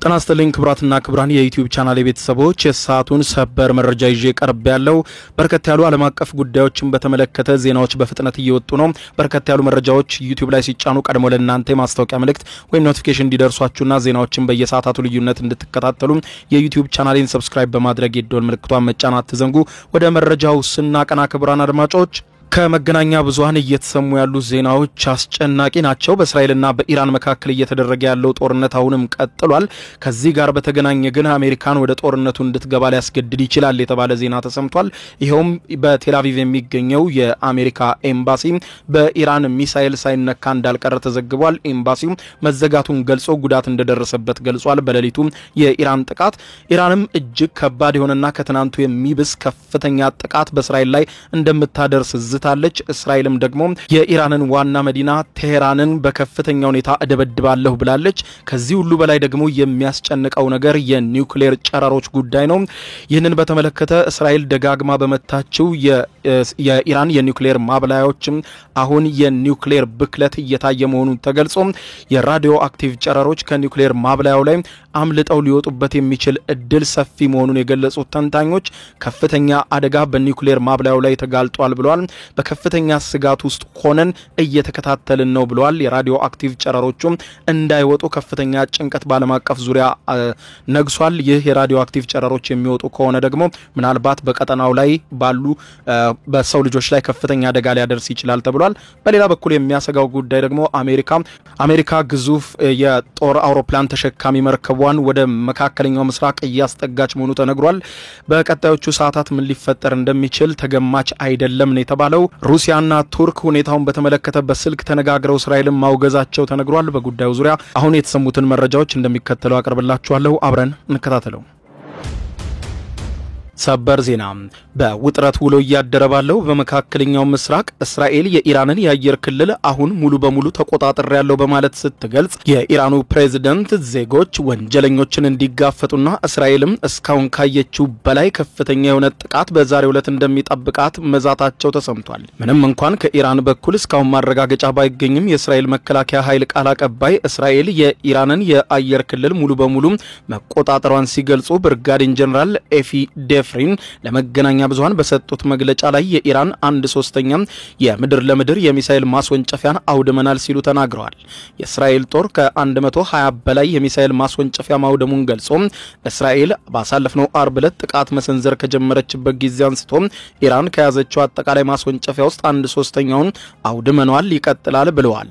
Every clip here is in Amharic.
ተናስተልኝ ክብራትና ክብራን የዩቲዩብ ቻናል ቤተሰቦች የሰዓቱን ሰበር መረጃ ይዤ ቀርብ ያለው በርከት ያሉ ዓለም አቀፍ ጉዳዮችን በተመለከተ ዜናዎች በፍጥነት እየወጡ ነው። በርከት ያሉ መረጃዎች ዩቲዩብ ላይ ሲጫኑ ቀድሞ ለእናንተ ማስታወቂያ መልእክት ወይም ኖቲፊኬሽን እንዲደርሷችሁና ዜናዎችን በየሰዓታቱ ልዩነት እንድትከታተሉ የዩቲዩብ ቻናሌን ሰብስክራይብ በማድረግ የደወል ምልክቷን መጫን አትዘንጉ። ወደ መረጃው ስናቀና ክብራን አድማጮች ከመገናኛ ብዙሃን እየተሰሙ ያሉ ዜናዎች አስጨናቂ ናቸው። በእስራኤልና በኢራን መካከል እየተደረገ ያለው ጦርነት አሁንም ቀጥሏል። ከዚህ ጋር በተገናኘ ግን አሜሪካን ወደ ጦርነቱ እንድትገባ ሊያስገድድ ይችላል የተባለ ዜና ተሰምቷል። ይሄውም በቴል አቪቭ የሚገኘው የአሜሪካ ኤምባሲ በኢራን ሚሳኤል ሳይነካ እንዳልቀረ ተዘግቧል። ኤምባሲው መዘጋቱን ገልጾ ጉዳት እንደደረሰበት ገልጿል። በሌሊቱ የኢራን ጥቃት ኢራንም እጅግ ከባድ የሆነና ከትናንቱ የሚብስ ከፍተኛ ጥቃት በእስራኤል ላይ እንደምታደርስ ታለች። እስራኤልም ደግሞ የኢራንን ዋና መዲና ቴሄራንን በከፍተኛ ሁኔታ እደበድባለሁ ብላለች። ከዚህ ሁሉ በላይ ደግሞ የሚያስጨንቀው ነገር የኒውክሌር ጨረሮች ጉዳይ ነው። ይህንን በተመለከተ እስራኤል ደጋግማ በመታችው የኢራን የኒውክሌር ማብላያዎችም አሁን የኒውክሌር ብክለት እየታየ መሆኑን ተገልጾ የራዲዮ አክቲቭ ጨረሮች ከኒውክሌር ማብላያው ላይ አምልጠው ሊወጡበት የሚችል እድል ሰፊ መሆኑን የገለጹት ተንታኞች ከፍተኛ አደጋ በኒውክሌር ማብላያው ላይ ተጋልጧል ብለዋል። በከፍተኛ ስጋት ውስጥ ሆነን እየተከታተልን ነው ብለዋል። የራዲዮ አክቲቭ ጨረሮቹም እንዳይወጡ ከፍተኛ ጭንቀት ባለም አቀፍ ዙሪያ ነግሷል። ይህ የራዲዮ አክቲቭ ጨረሮች የሚወጡ ከሆነ ደግሞ ምናልባት በቀጠናው ላይ ባሉ በሰው ልጆች ላይ ከፍተኛ አደጋ ሊያደርስ ይችላል ተብሏል። በሌላ በኩል የሚያሰጋው ጉዳይ ደግሞ አሜሪካ ግዙፍ የጦር አውሮፕላን ተሸካሚ መርከቧን ወደ መካከለኛው ምስራቅ እያስጠጋች መሆኑ ተነግሯል። በቀጣዮቹ ሰዓታት ምን ሊፈጠር እንደሚችል ተገማች አይደለም ነው የተባለው። ሩሲያና ቱርክ ሁኔታውን በተመለከተ በስልክ ተነጋግረው እስራኤልን ማውገዛቸው ተነግሯል። በጉዳዩ ዙሪያ አሁን የተሰሙትን መረጃዎች እንደሚከተለው አቀርብላችኋለሁ። አብረን እንከታተለው። ሰበር ዜና በውጥረት ውሎ እያደረባለው በመካከለኛው ምስራቅ እስራኤል የኢራንን የአየር ክልል አሁን ሙሉ በሙሉ ተቆጣጣሪያለው በማለት ስትገልጽ የኢራኑ ፕሬዝዳንት ዜጎች ወንጀለኞችን እንዲጋፈጡና እስራኤልም እስካሁን ካየችው በላይ ከፍተኛ የሆነ ጥቃት በዛሬው ዕለት እንደሚጠብቃት መዛታቸው ተሰምቷል። ምንም እንኳን ከኢራን በኩል እስካሁን ማረጋገጫ ባይገኝም የእስራኤል መከላከያ ኃይል ቃል አቀባይ እስራኤል የኢራንን የአየር ክልል ሙሉ በሙሉ መቆጣጠሯን ሲገልጹ ብርጋዴር ጀነራል ኤፊ ፍሪን ለመገናኛ ብዙሃን በሰጡት መግለጫ ላይ የኢራን 1/3 የምድር ለምድር የሚሳኤል ማስወንጨፊያን አውድመናል ሲሉ ተናግረዋል። የእስራኤል ጦር ከ120 በላይ የሚሳኤል ማስወንጨፊያ ማውደሙን ገልጾ እስራኤል ባሳለፍነው አርብ ዕለት ጥቃት መሰንዘር ከጀመረችበት ጊዜ አንስቶ ኢራን ከያዘችው አጠቃላይ ማስወንጨፊያ ውስጥ 1/3ውን አውድመናል ይቀጥላል ብለዋል።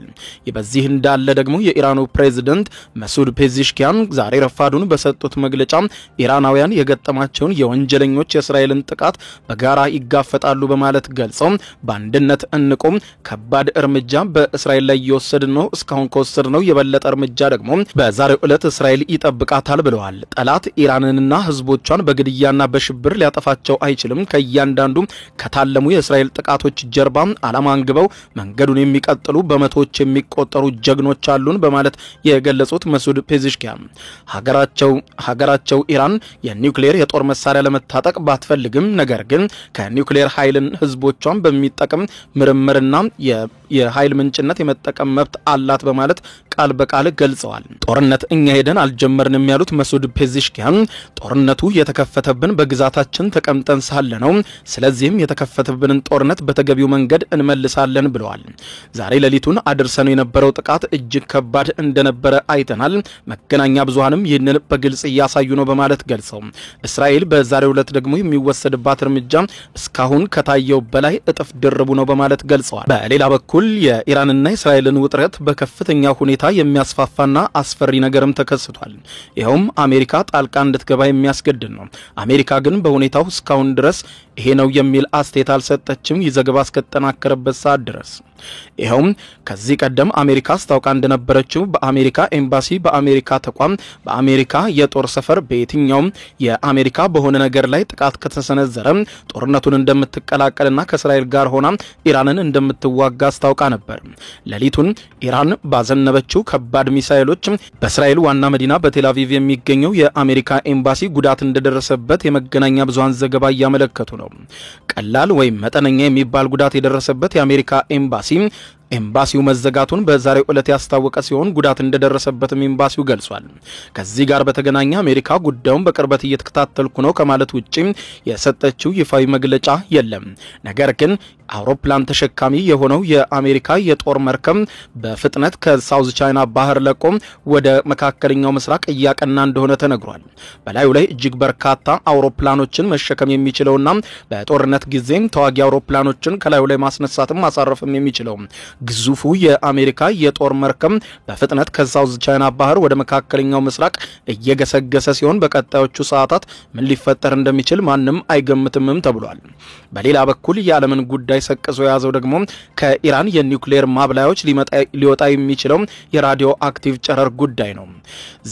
በዚህ እንዳለ ደግሞ የኢራኑ ፕሬዝዳንት መሱድ ፔዚሽኪያን ዛሬ ረፋዱን በሰጡት መግለጫ ኢራናውያን የገጠማቸውን የወንጀለኞች የእስራኤልን ጥቃት በጋራ ይጋፈጣሉ በማለት ገልጸው በአንድነት እንቆም፣ ከባድ እርምጃ በእስራኤል ላይ እየወሰድን ነው፣ እስካሁን ከወሰድነው የበለጠ እርምጃ ደግሞ በዛሬው ዕለት እስራኤል ይጠብቃታል ብለዋል። ጠላት ኢራንንና ህዝቦቿን በግድያና በሽብር ሊያጠፋቸው አይችልም። ከእያንዳንዱ ከታለሙ የእስራኤል ጥቃቶች ጀርባ ዓላማ አንግበው መንገዱን የሚቀጥሉ በመቶዎች የሚቆጠሩ ጀግኖች አሉን በማለት የገለጹት መሱድ ፔዚሽኪያን ሀገራቸው ኢራን የኒውክሌር የጦር መሳሪያ ለመታጠቅ ባትፈልግም ነገር ግን ከኒውክሌር ኃይልን ህዝቦቿን በሚጠቀም ምርምርና የኃይል ምንጭነት የመጠቀም መብት አላት በማለት ቃል በቃል ገልጸዋል። ጦርነት እኛ ሄደን አልጀመርንም ያሉት መሱድ ፔዚሽኪያን ጦርነቱ የተከፈተብን በግዛታችን ተቀምጠን ሳለ ነው። ስለዚህም የተከፈተብንን ጦርነት በተገቢው መንገድ እንመልሳለን ብለዋል። ዛሬ ሌሊቱን አድርሰን የነበረው ጥቃት እጅግ ከባድ እንደነበረ አይተናል። መገናኛ ብዙሃንም ይህንን በግልጽ እያሳዩ ነው በማለት ገልጸው እስራኤል በዛሬው ዕለት ደግሞ የሚወሰድባት እርምጃ እስካሁን ከታየው በላይ እጥፍ ድርቡ ነው በማለት ገልጸዋል። በሌላ በኩል የኢራንና እስራኤልን ውጥረት በከፍተኛ ሁኔታ የሚያስፋፋና አስፈሪ ነገርም ተከስቷል። ይሄውም አሜሪካ ጣልቃ እንድትገባ የሚያስገድድ ነው። አሜሪካ ግን በሁኔታው እስካሁን ድረስ ይሄ ነው የሚል አስተያየት አልሰጠችም። ይዘገባ እስከተጠናከረበት ሰዓት ድረስ ይሄውም ከዚህ ቀደም አሜሪካ አስታውቃ እንደነበረችው በአሜሪካ ኤምባሲ፣ በአሜሪካ ተቋም፣ በአሜሪካ የጦር ሰፈር በየትኛውም የአሜሪካ በሆነ ነገር ላይ ጥቃት ከተሰነዘረ ጦርነቱን እንደምትቀላቀልና ከእስራኤል ጋር ሆና ኢራንን እንደምትዋጋ አስታውቃ ነበር። ሌሊቱን ኢራን ባዘነበችው ከባድ ሚሳኤሎች በእስራኤል ዋና መዲና በቴል አቪቭ የሚገኘው የአሜሪካ ኤምባሲ ጉዳት እንደደረሰበት የመገናኛ ብዙሃን ዘገባ እያመለከቱ ነው። ቀላል ወይም መጠነኛ የሚባል ጉዳት የደረሰበት የአሜሪካ ኤምባሲ ኤምባሲው መዘጋቱን በዛሬው ዕለት ያስታወቀ ሲሆን ጉዳት እንደደረሰበትም ኤምባሲው ገልጿል። ከዚህ ጋር በተገናኘ አሜሪካ ጉዳዩን በቅርበት እየተከታተልኩ ነው ከማለት ውጪ የሰጠችው ይፋዊ መግለጫ የለም። ነገር ግን አውሮፕላን ተሸካሚ የሆነው የአሜሪካ የጦር መርከብ በፍጥነት ከሳውዝ ቻይና ባህር ለቆ ወደ መካከለኛው ምስራቅ እያቀና እንደሆነ ተነግሯል። በላዩ ላይ እጅግ በርካታ አውሮፕላኖችን መሸከም የሚችለውና በጦርነት ጊዜም ተዋጊ አውሮፕላኖችን ከላዩ ላይ ማስነሳትም ማሳረፍም የሚችለው ግዙፉ የአሜሪካ የጦር መርከብ በፍጥነት ከሳውዝ ቻይና ባህር ወደ መካከለኛው ምስራቅ እየገሰገሰ ሲሆን በቀጣዮቹ ሰዓታት ምን ሊፈጠር እንደሚችል ማንም አይገምትምም ተብሏል። በሌላ በኩል የዓለምን ጉዳይ ሰቅዞ ያዘው ደግሞ ከኢራን የኒውክሌር ማብላዮች ሊወጣ የሚችለው የራዲዮ አክቲቭ ጨረር ጉዳይ ነው።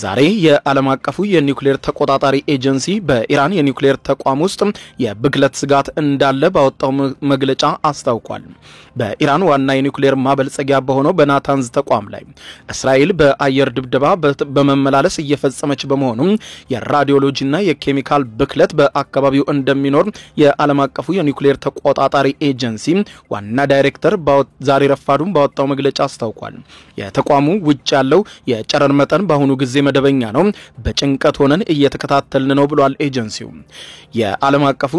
ዛሬ የዓለም አቀፉ የኒውክሌር ተቆጣጣሪ ኤጀንሲ በኢራን የኒውክሌር ተቋም ውስጥ የብክለት ስጋት እንዳለ ባወጣው መግለጫ አስታውቋል። በኢራን ዋና የኒውክሌር ማበልጸጊያ በሆነው በናታንዝ ተቋም ላይ እስራኤል በአየር ድብደባ በመመላለስ እየፈጸመች በመሆኑ የራዲዮሎጂና የኬሚካል ብክለት በአካባቢው እንደሚኖር የዓለም አቀፉ የኒውክሌር ተቆጣጣሪ ኤጀንሲ ዋና ዳይሬክተር ዛሬ ረፋዱን ባወጣው መግለጫ አስታውቋል። የተቋሙ ውጭ ያለው የጨረር መጠን በአሁኑ ጊዜ መደበኛ ነው፣ በጭንቀት ሆነን እየተከታተልን ነው ብሏል ኤጀንሲው። የዓለም አቀፉ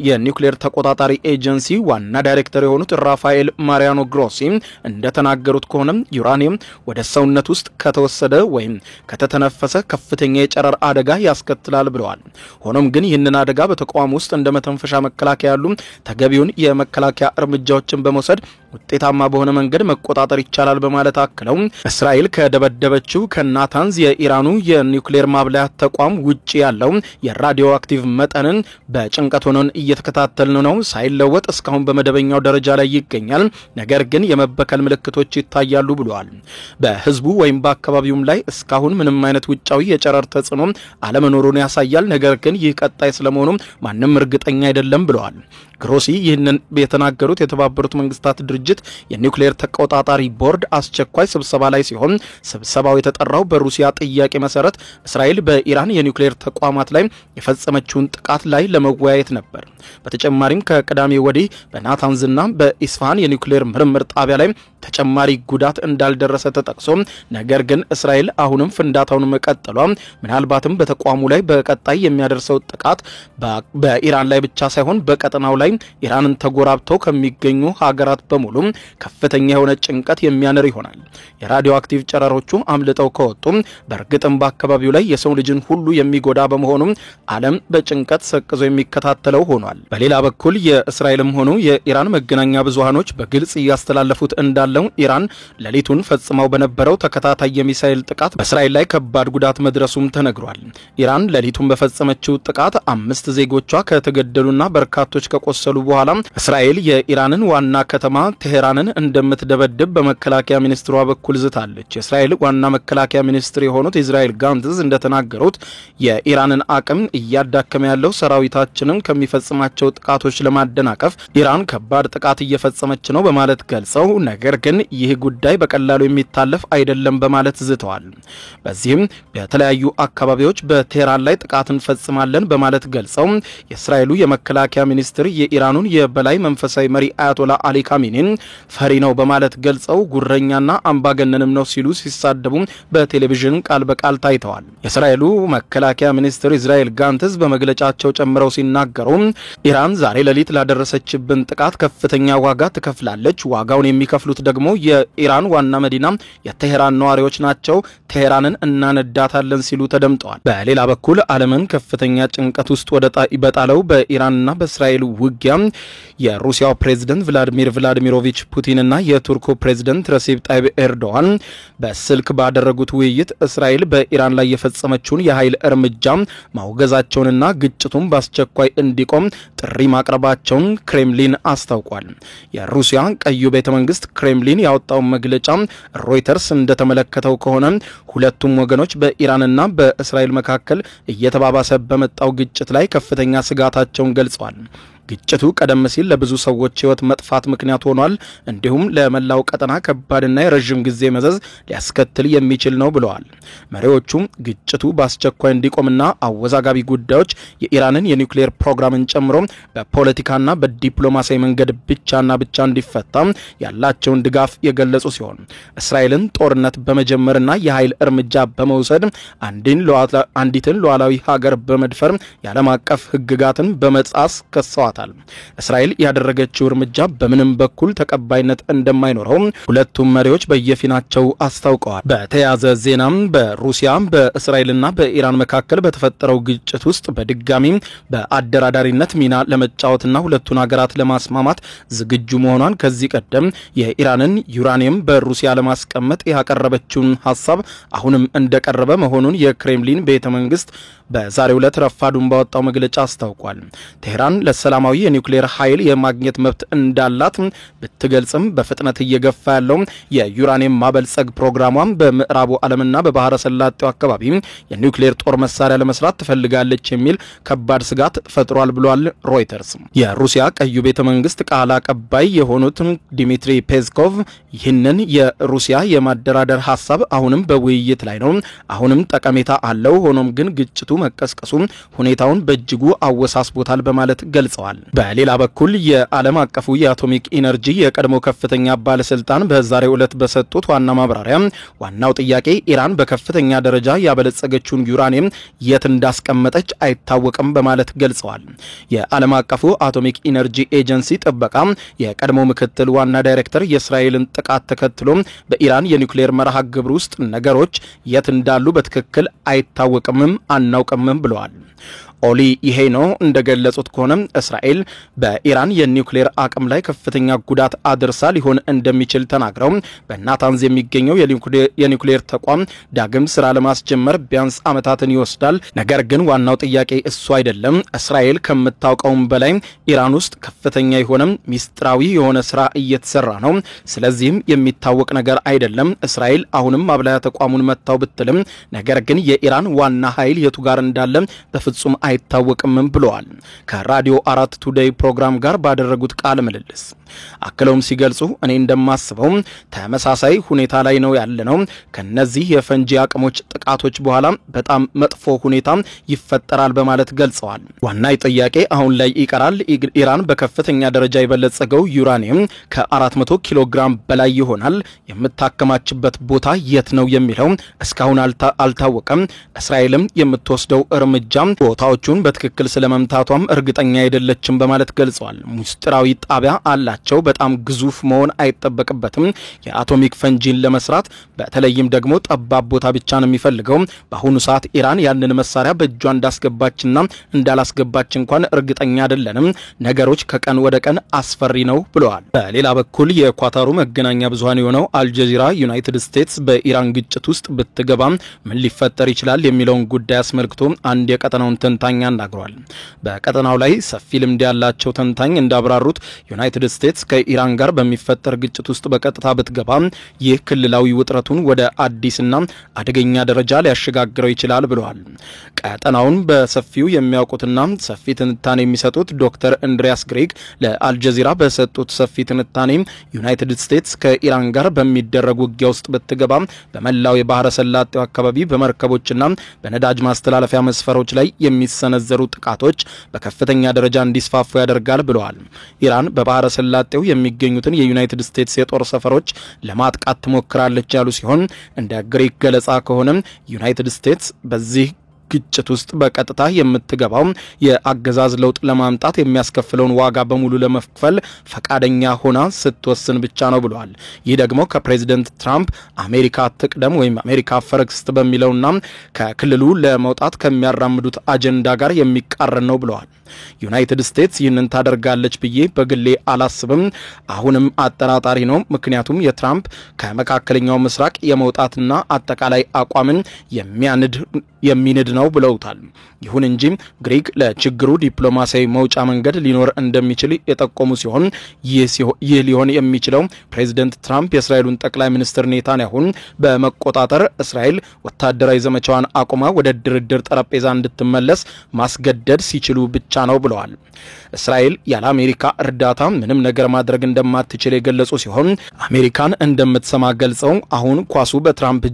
የኒውክሌር ተቆጣጣሪ ኤጀንሲ ዋና ዳይሬክተር የሆኑት ራፋኤል ማሪያኖ ግሮሲ እንደተናገሩት ከሆነ ዩራኒየም ወደ ሰውነት ውስጥ ከተወሰደ ወይም ከተተነፈሰ ከፍተኛ የጨረር አደጋ ያስከትላል ብለዋል። ሆኖም ግን ይህንን አደጋ በተቋሙ ውስጥ እንደ መተንፈሻ መከላከያ ያሉ ተገቢውን የመከላከያ እርምጃዎችን በመውሰድ ውጤታማ በሆነ መንገድ መቆጣጠር ይቻላል በማለት አክለው እስራኤል ከደበደበችው ከናታንዝ የኢራኑ የኒውክሌር ማብላያ ተቋም ውጪ ያለው የራዲዮ አክቲቭ መጠንን በጭንቀት ሆነን እየተከታተልን ነው፣ ሳይለወጥ እስካሁን በመደበኛው ደረጃ ላይ ይገኛል፣ ነገር ግን የመበከል ምልክቶች ይታያሉ ብለዋል። በህዝቡ ወይም በአካባቢውም ላይ እስካሁን ምንም አይነት ውጫዊ የጨረር ተጽዕኖ አለመኖሩን ያሳያል፣ ነገር ግን ይህ ቀጣይ ስለመሆኑ ማንም እርግጠኛ አይደለም ብለዋል። ግሮሲ ይህንን የተናገሩት የተባበሩት መንግስታት ድርጅት የኒውክሌር ተቆጣጣሪ ቦርድ አስቸኳይ ስብሰባ ላይ ሲሆን ስብሰባው የተጠራው በሩሲያ ጥያቄ መሰረት እስራኤል በኢራን የኒውክሌር ተቋማት ላይ የፈጸመችውን ጥቃት ላይ ለመወያየት ነበር። በተጨማሪም ከቅዳሜ ወዲህ በናታንዝና በኢስፋሃን የኒውክሌር ምርምር ጣቢያ ላይ ተጨማሪ ጉዳት እንዳልደረሰ ተጠቅሶ ነገር ግን እስራኤል አሁንም ፍንዳታውን መቀጠሏ ምናልባትም በተቋሙ ላይ በቀጣይ የሚያደርሰው ጥቃት በኢራን ላይ ብቻ ሳይሆን በቀጠናው ላይ ኢራንን ተጎራብተው ከሚገኙ ሀገራት በሙሉ ከፍተኛ የሆነ ጭንቀት የሚያነር ይሆናል። የራዲዮ አክቲቭ ጨረሮቹ አምልጠው ከወጡ በእርግጥም በአካባቢው ላይ የሰው ልጅን ሁሉ የሚጎዳ በመሆኑ ዓለም በጭንቀት ሰቅዞ የሚከታተለው ሆኗል። በሌላ በኩል የእስራኤልም ሆኑ የኢራን መገናኛ ብዙሃኖች በግልጽ እያስተላለፉት እንዳለው ኢራን ሌሊቱን ፈጽመው በነበረው ተከታታይ የሚሳኤል ጥቃት በእስራኤል ላይ ከባድ ጉዳት መድረሱም ተነግሯል። ኢራን ሌሊቱን በፈጸመችው ጥቃት 5 ዜጎቿ ከተገደሉና በርካቶች ከቆሰሉ በኋላ እስራኤል የኢራንን ዋና ከተማ ቴሄራንን እንደምትደበድብ በመከላከያ ሚኒስትሯ በኩል ዝታለች። የእስራኤል ዋና መከላከያ ሚኒስትር የሆኑት ኢዝራኤል ጋንትዝ እንደተናገሩት የኢራንን አቅም እያዳከመ ያለው ሰራዊታችንን ከሚፈጽማቸው ጥቃቶች ለማደናቀፍ ኢራን ከባድ ጥቃት እየፈጸመች ነው በማለት ገልጸው ነገር ግን ይህ ጉዳይ በቀላሉ የሚታለፍ አይደለም በማለት ዝተዋል። በዚህም በተለያዩ አካባቢዎች በቴሄራን ላይ ጥቃት እንፈጽማለን በማለት ገልጸው የእስራኤሉ የመከላከያ ሚኒስትር የኢራኑን የበላይ መንፈሳዊ መሪ አያቶላ አሊ ካሚኒን ፈሪ ነው በማለት ገልጸው ጉረኛና አምባገነንም ነው ሲሉ ሲሳደቡ በቴሌቪዥን ቃል በቃል ታይተዋል። የእስራኤሉ መከላከያ ሚኒስትር ኢዝራኤል ጋንትዝ በመግለጫቸው ጨምረው ሲናገሩ ኢራን ዛሬ ሌሊት ላደረሰችብን ጥቃት ከፍተኛ ዋጋ ትከፍላለች፣ ዋጋውን የሚከፍሉት ደግሞ የኢራን ዋና መዲና የቴሄራን ነዋሪዎች ናቸው፣ ቴሄራንን እናነዳታለን ሲሉ ተደምጠዋል። በሌላ በኩል ዓለምን ከፍተኛ ጭንቀት ውስጥ ወደ በጣለው በኢራንና በእስራኤል ውጊያ የሩሲያው ፕሬዝዳንት ቭላዲሚር ቭላዲሚሮቪች ፑቲንና የቱርኩ ፕሬዝዳንት ረሲፕ ጣይብ ኤርዶዋን በስልክ ባደረጉት ውይይት እስራኤል በኢራን ላይ የፈጸመችውን የኃይል እርምጃ ማውገዛቸውንና ግጭቱን በአስቸኳይ እንዲቆም ጥሪ ማቅረባቸውን ክሬምሊን አስታውቋል። የሩሲያ ቀዩ ቤተ መንግስት ክሬምሊን ያወጣው መግለጫ ሮይተርስ እንደተመለከተው ከሆነ ሁለቱም ወገኖች በኢራንና በእስራኤል መካከል እየተባባሰ በመጣው ግጭት ላይ ከፍተኛ ስጋታቸውን ገልጸዋል። ግጭቱ ቀደም ሲል ለብዙ ሰዎች ሕይወት መጥፋት ምክንያት ሆኗል፣ እንዲሁም ለመላው ቀጠና ከባድና የረጅም ጊዜ መዘዝ ሊያስከትል የሚችል ነው ብለዋል። መሪዎቹ ግጭቱ በአስቸኳይ እንዲቆምና አወዛጋቢ ጉዳዮች የኢራንን የኒውክሌር ፕሮግራምን ጨምሮ በፖለቲካና በዲፕሎማሲያዊ መንገድ ብቻና ብቻ እንዲፈታ ያላቸውን ድጋፍ የገለጹ ሲሆን እስራኤልን ጦርነት በመጀመርና የኃይል እርምጃ በመውሰድ አንዲትን ሉዓላዊ ሀገር በመድፈር የዓለም አቀፍ ሕግጋትን በመጣስ ከሰዋታል። እስራኤል ያደረገችው እርምጃ በምንም በኩል ተቀባይነት እንደማይኖረው ሁለቱም መሪዎች በየፊናቸው አስታውቀዋል። በተያያዘ ዜናም በሩሲያ በእስራኤልና በኢራን መካከል በተፈጠረው ግጭት ውስጥ በድጋሚ በአደራዳሪነት ሚና ለመጫወትና ሁለቱን ሀገራት ለማስማማት ዝግጁ መሆኗን ከዚህ ቀደም የኢራንን ዩራኒየም በሩሲያ ለማስቀመጥ ያቀረበችውን ሐሳብ አሁንም እንደቀረበ መሆኑን የክሬምሊን ቤተ መንግስት በዛሬው ዕለት ረፋዱን ባወጣው መግለጫ አስታውቋል። ቴህራን ለሰላማዊ የኒውክሌር ኃይል የማግኘት መብት እንዳላት ብትገልጽም በፍጥነት እየገፋ ያለው የዩራኒየም ማበልጸግ ፕሮግራሟን በምዕራቡ ዓለምና በባህረ ሰላጤው አካባቢ የኒውክሌር ጦር መሳሪያ ለመስራት ትፈልጋለች የሚል ከባድ ስጋት ፈጥሯል ብሏል ሮይተርስ። የሩሲያ ቀዩ ቤተ መንግስት ቃል አቀባይ የሆኑት ዲሚትሪ ፔስኮቭ ይህንን የሩሲያ የማደራደር ሐሳብ አሁንም በውይይት ላይ ነው፣ አሁንም ጠቀሜታ አለው፣ ሆኖም ግን ግጭቱ መቀስቀሱ ሁኔታውን በእጅጉ አወሳስቦታል በማለት ገልጸዋል። በሌላ በኩል የዓለም አቀፉ የአቶሚክ ኢነርጂ የቀድሞ ከፍተኛ ባለስልጣን በዛሬው ዕለት በሰጡት ዋና ማብራሪያ ዋናው ጥያቄ ኢራን በከፍተኛ ደረጃ ያበለጸገችውን ዩራኒየም የት እንዳስቀመጠች አይታወቅም በማለት ገልጸዋል። የዓለም አቀፉ አቶሚክ ኢነርጂ ኤጀንሲ ጥበቃ የቀድሞ ምክትል ዋና ዳይሬክተር የእስራኤልን ጥቃት ተከትሎ በኢራን የኒውክሌር መርሃ ግብር ውስጥ ነገሮች የት እንዳሉ በትክክል አይታወቅምም አናውቅምም ብለዋል። ኦሊ ይሄ ነው እንደገለጹት ከሆነ እስራኤል በኢራን የኒውክሌር አቅም ላይ ከፍተኛ ጉዳት አድርሳ ሊሆን እንደሚችል ተናግረው በናታንዝ የሚገኘው የኒውክሌር ተቋም ዳግም ስራ ለማስጀመር ቢያንስ ዓመታትን ይወስዳል። ነገር ግን ዋናው ጥያቄ እሱ አይደለም። እስራኤል ከምታውቀውም በላይ ኢራን ውስጥ ከፍተኛ የሆነ ሚስጥራዊ የሆነ ስራ እየተሰራ ነው። ስለዚህም የሚታወቅ ነገር አይደለም። እስራኤል አሁንም ማብላያ ተቋሙን መታው ብትልም ነገር ግን የኢራን ዋና ኃይል የቱ ጋር እንዳለ በፍጹም አይታወቅም ብለዋል። ከራዲዮ 4 ቱዴይ ፕሮግራም ጋር ባደረጉት ቃለ ምልልስ አክለውም ሲገልጹ እኔ እንደማስበው ተመሳሳይ ሁኔታ ላይ ነው ያለነው። ከነዚህ የፈንጂ አቅሞች ጥቃቶች በኋላ በጣም መጥፎ ሁኔታ ይፈጠራል በማለት ገልጸዋል። ዋናው ጥያቄ አሁን ላይ ይቀራል። ኢራን በከፍተኛ ደረጃ የበለጸገው ዩራኒየም ከ400 ኪሎ ግራም በላይ ይሆናል። የምታከማችበት ቦታ የት ነው የሚለው እስካሁን አልታወቀም። እስራኤልም የምትወስደው እርምጃ ቦታዎቹን በትክክል ስለመምታቷም እርግጠኛ አይደለችም በማለት ገልጸዋል። ሙስጥራዊ ጣቢያ አላቸው። በጣም ግዙፍ መሆን አይጠበቅበትም። የአቶሚክ ፈንጂን ለመስራት በተለይም ደግሞ ጠባብ ቦታ ብቻ ነው የሚፈልገው። በአሁኑ ሰዓት ኢራን ያንን መሳሪያ በእጇ እንዳስገባችና እንዳላስገባች እንኳን እርግጠኛ አይደለንም። ነገሮች ከቀን ወደ ቀን አስፈሪ ነው ብለዋል። በሌላ በኩል የኳታሩ መገናኛ ብዙሃን የሆነው አልጀዚራ ዩናይትድ ስቴትስ በኢራን ግጭት ውስጥ ብትገባ ምን ሊፈጠር ይችላል የሚለውን ጉዳይ አስመልክቶ አንድ የቀጠናውን ተንታኝ አናግሯል። በቀጠናው ላይ ሰፊ ልምድ ያላቸው ተንታኝ እንዳብራሩት ዩናይትድ ስቴትስ ከኢራን ጋር በሚፈጠር ግጭት ውስጥ በቀጥታ ብትገባ ይህ ክልላዊ ውጥረቱን ወደ አዲስና አደገኛ ደረጃ ሊያሸጋግረው ይችላል ብለዋል። ቀጠናውን በሰፊው የሚያውቁትና ሰፊ ትንታኔ የሚሰጡት ዶክተር አንድሪያስ ግሬግ ለአልጀዚራ በሰጡት ሰፊ ትንታኔ ዩናይትድ ስቴትስ ከኢራን ጋር በሚደረግ ውጊያ ውስጥ ብትገባ በመላው የባህረ ሰላጤው አካባቢ በመርከቦችና በነዳጅ ማስተላለፊያ መስፈሮች ላይ የሚሰነዘሩ ጥቃቶች በከፍተኛ ደረጃ እንዲስፋፉ ያደርጋል ብለዋል። ኢራን በባህረ ሰላጤው የሚገኙትን የዩናይትድ ስቴትስ የጦር ሰፈሮች ለማጥቃት ትሞክራለች ያሉ ሲሆን እንደ ግሪክ ገለጻ ከሆነ ዩናይትድ ስቴትስ በዚህ ግጭት ውስጥ በቀጥታ የምትገባው የአገዛዝ ለውጥ ለማምጣት የሚያስከፍለውን ዋጋ በሙሉ ለመክፈል ፈቃደኛ ሆና ስትወስን ብቻ ነው ብለዋል። ይህ ደግሞ ከፕሬዚደንት ትራምፕ አሜሪካ ትቅደም ወይም አሜሪካ ፈርስት በሚለውና ከክልሉ ለመውጣት ከሚያራምዱት አጀንዳ ጋር የሚቃረን ነው ብለዋል። ዩናይትድ ስቴትስ ይህንን ታደርጋለች ብዬ በግሌ አላስብም። አሁንም አጠራጣሪ ነው። ምክንያቱም የትራምፕ ከመካከለኛው ምስራቅ የመውጣትና አጠቃላይ አቋምን የሚንድ ነው ነው ብለውታል። ይሁን እንጂ ግሪክ ለችግሩ ዲፕሎማሲያዊ መውጫ መንገድ ሊኖር እንደሚችል የጠቆሙ ሲሆን ይህ ሊሆን የሚችለው ፕሬዚደንት ትራምፕ የእስራኤሉን ጠቅላይ ሚኒስትር ኔታንያሁን በመቆጣጠር እስራኤል ወታደራዊ ዘመቻዋን አቁማ ወደ ድርድር ጠረጴዛ እንድትመለስ ማስገደድ ሲችሉ ብቻ ነው ብለዋል። እስራኤል ያለ አሜሪካ እርዳታ ምንም ነገር ማድረግ እንደማትችል የገለጹ ሲሆን አሜሪካን እንደምትሰማ ገልጸው አሁን ኳሱ በትራምፕ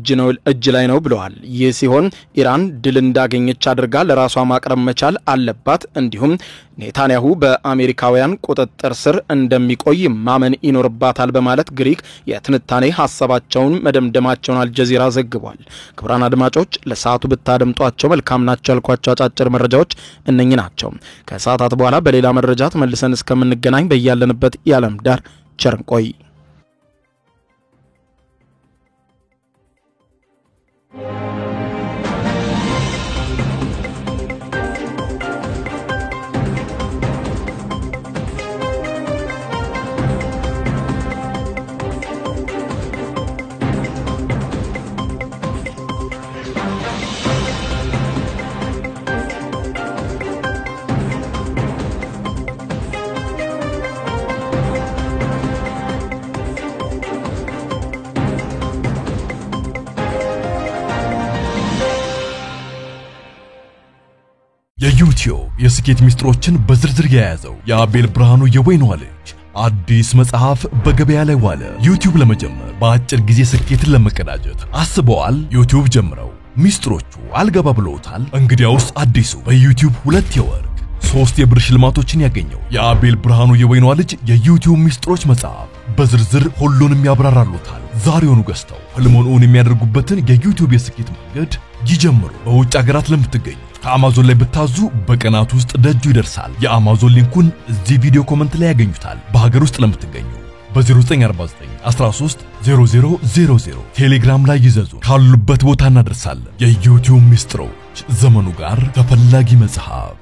እጅ ላይ ነው ብለዋል። ይህ ሲሆን ኢራን ድል እንዳገኘች አድርጋ ለራሷ ማቅረብ መቻል አለባት፣ እንዲሁም ኔታንያሁ በአሜሪካውያን ቁጥጥር ስር እንደሚቆይ ማመን ይኖርባታል በማለት ግሪክ የትንታኔ ሐሳባቸውን መደምደማቸውን አልጀዚራ ዘግቧል። ክቡራን አድማጮች ለሰዓቱ ብታደምጧቸው መልካም ናቸው ያልኳቸው አጫጭር መረጃዎች እነኚህ ናቸው። ከሰዓታት በኋላ በሌላ መረጃ ተመልሰን እስከምንገናኝ በያለንበት የዓለም ዳር ቸር እንቆይ። የዩቲዩብ የስኬት ሚስጥሮችን በዝርዝር የያዘው የአቤል ብርሃኑ የወይኗ ልጅ አዲስ መጽሐፍ በገበያ ላይ ዋለ። ዩቲዩብ ለመጀመር በአጭር ጊዜ ስኬትን ለመቀዳጀት አስበዋል? ዩቲዩብ ጀምረው ሚስጥሮቹ አልገባ ብለውታል? እንግዲያውስ አዲሱ በዩቲዩብ 2 የወርቅ 3 የብር ሽልማቶችን ያገኘው የአቤል ብርሃኑ የወይኗ ልጅ የዩቲዩብ ሚስጥሮች መጽሐፍ በዝርዝር ሁሉንም ያብራራሉታል። ዛሬውኑ ገዝተው ህልሞን እውን የሚያደርጉበትን የዩቲዩብ የስኬት መንገድ ይጀምሩ። በውጭ ሀገራት ለምትገኙ ከአማዞን ላይ ብታዙ በቀናት ውስጥ ደጁ ይደርሳል። የአማዞን ሊንኩን እዚህ ቪዲዮ ኮሜንት ላይ ያገኙታል። በሀገር ውስጥ ለምትገኙ በ0949 13 0000 ቴሌግራም ላይ ይዘዙ። ካሉበት ቦታ እናደርሳለን። የዩቲዩብ ሚስጥሮች ዘመኑ ጋር ተፈላጊ መጽሐፍ